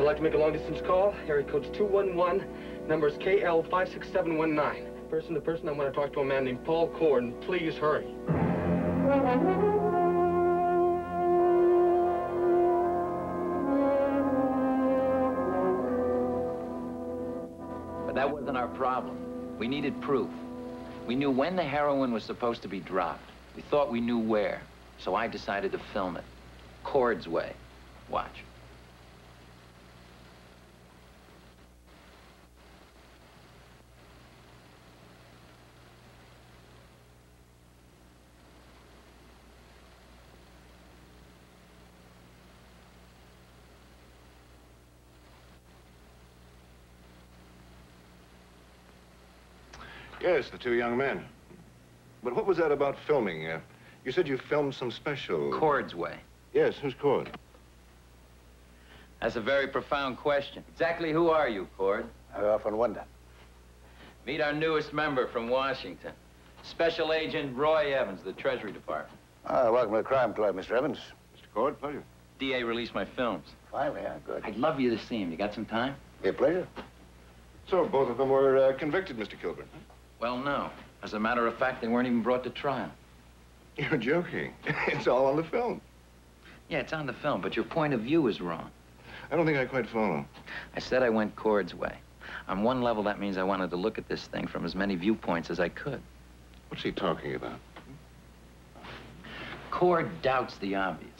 I'd like to make a long-distance call. Area code's 211. Number is KL56719. Person to person, I want to talk to a man named Paul Corden. Please hurry. But that wasn't our problem. We needed proof. We knew when the heroin was supposed to be dropped. We thought we knew where. So I decided to film it. Cord's way. Watch. Yes, the two young men. But what was that about filming? You said you filmed some special... Cord's way. Yes, who's Cord? That's a very profound question. Exactly who are you, Cord? I often wonder. Meet our newest member from Washington. Special Agent Roy Evans, the Treasury Department. Welcome to the crime club, Mr. Evans. Mr. Cord, pleasure. DA released my films. Finally, yeah, good. I'd love you to see him. You got some time? Be a pleasure. So both of them were convicted, Mr. Kilburn? Well, no. As a matter of fact, they weren't even brought to trial. You're joking. It's all on the film. Yeah, it's on the film, but your point of view is wrong. I don't think I quite follow. I said I went Cord's way. On one level, that means I wanted to look at this thing from as many viewpoints as I could. What's he talking about? Cord doubts the obvious.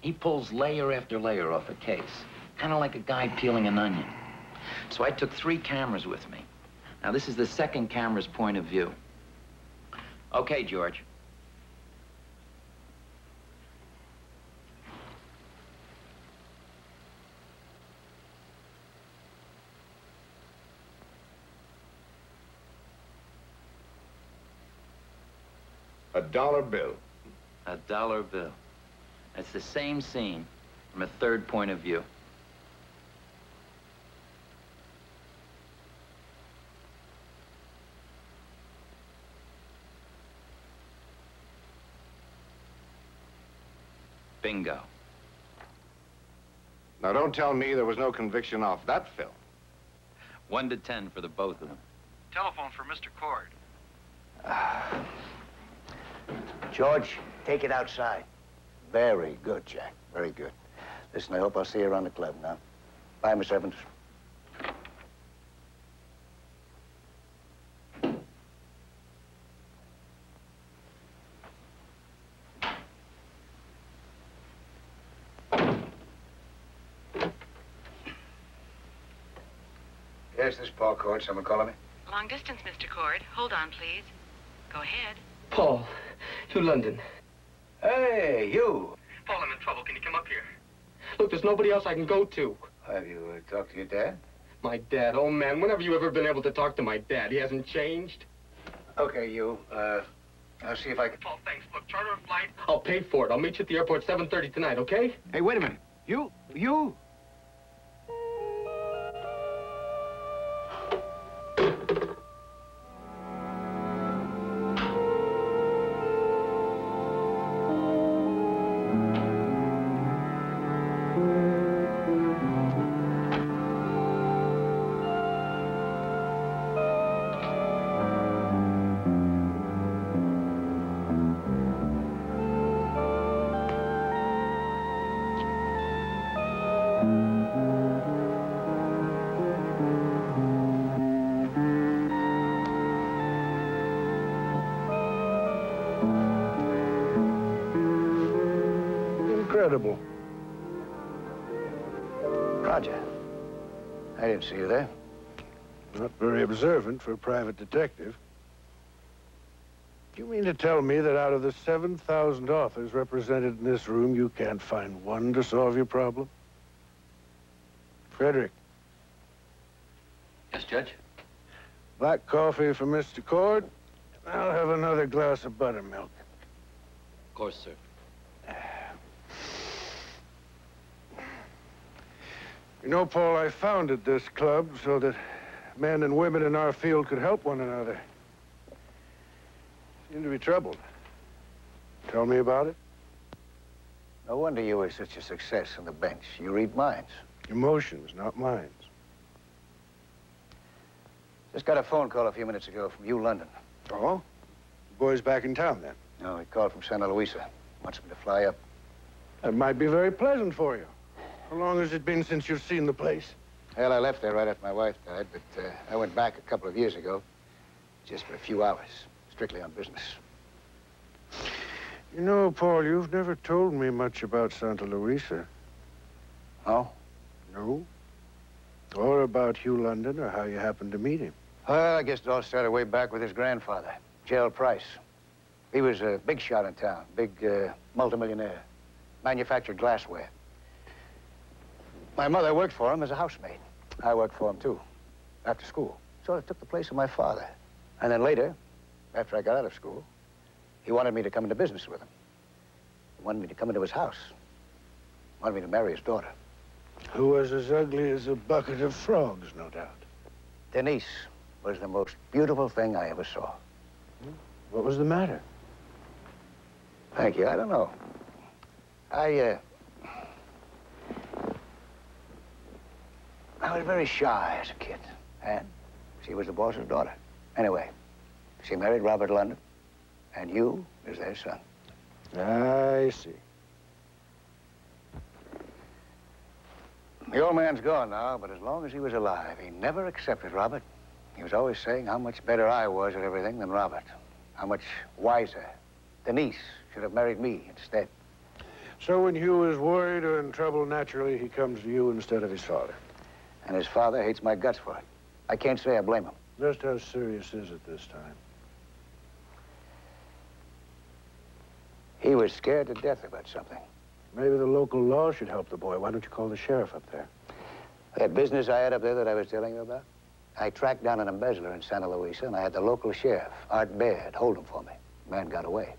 He pulls layer after layer off a case, kind of like a guy peeling an onion. So I took 3 cameras with me. Now, this is the second camera's point of view. Okay, George. $1 bill. $1 bill. That's the same scene from a third point of view. Bingo. Now, don't tell me there was no conviction off that film. 1 to 10 for the both of them. Telephone for Mr. Cord. George, take it outside. Very good, Jack. Very good. Listen, I hope I'll see you around the club now. Bye, Miss Evans. Yes, this is Paul Cord. Someone calling me? Long distance, Mr. Cord. Hold on, please. Go ahead. Paul, to London. Hey, you. Paul, I'm in trouble. Can you come up here? Look, there's nobody else I can go to. Have you talked to your dad? My dad, oh man, when have you ever been able to talk to my dad? He hasn't changed. Okay, you. I'll see if I can... Paul, thanks. Look, charter a flight. I'll pay for it. I'll meet you at the airport 7:30 tonight, okay? Hey, wait a minute. You? Incredible. Roger. I didn't see you there. Not very observant for a private detective. Do you mean to tell me that out of the 7,000 authors represented in this room, you can't find one to solve your problem? Frederick. Yes, Judge? Black coffee for Mr. Cord. I'll have another glass of buttermilk. Of course, sir. You know, Paul, I founded this club so that men and women in our field could help one another. Seem to be troubled. Tell me about it. No wonder you were such a success on the bench. You read minds. Emotions, not minds. Just got a phone call a few minutes ago from you, London. Oh? The boy's back in town, then? No, he called from Santa Luisa. Wants me to fly up. That might be very pleasant for you. How long has it been since you've seen the place? Well, I left there right after my wife died, but I went back a couple of years ago. Just for a few hours. Strictly on business. You know, Paul, you've never told me much about Santa Luisa. Oh? No? Or about Hugh London, or how you happened to meet him. Well, I guess it all started way back with his grandfather, Gerald Price. He was a big shot in town, big multimillionaire. Manufactured glassware. My mother worked for him as a housemaid. I worked for him, too, after school. Sort of took the place of my father. And then later, after I got out of school, he wanted me to come into business with him. He wanted me to come into his house. He wanted me to marry his daughter. Who was as ugly as a bucket of frogs, no doubt. Denise was the most beautiful thing I ever saw. What was the matter? Thank you. I don't know. I was very shy as a kid, and she was the boss's daughter. Anyway, she married Robert London, and you is their son. I see. The old man's gone now, but as long as he was alive, he never accepted Robert. He was always saying how much better I was at everything than Robert. How much wiser. Denise should have married me instead. So when Hugh is worried or in trouble, naturally, he comes to you instead of his father. And his father hates my guts for it. I can't say I blame him. Just how serious is it this time? He was scared to death about something. Maybe the local law should help the boy. Why don't you call the sheriff up there? That business I had up there that I was telling you about, I tracked down an embezzler in Santa Luisa, and I had the local sheriff, Art Baird, hold him for me. The man got away.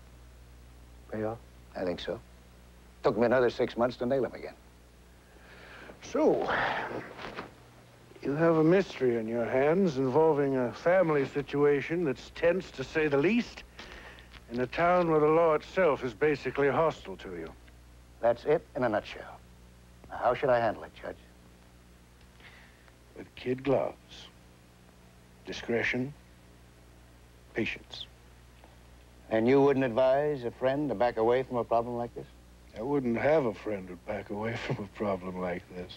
Pay off? I think so. Took me another 6 months to nail him again. So, you have a mystery in your hands involving a family situation that's tense, to say the least, in a town where the law itself is basically hostile to you. That's it in a nutshell. Now, how should I handle it, Judge? With kid gloves. Discretion. Patience. And you wouldn't advise a friend to back away from a problem like this? I wouldn't have a friend who'd back away from a problem like this.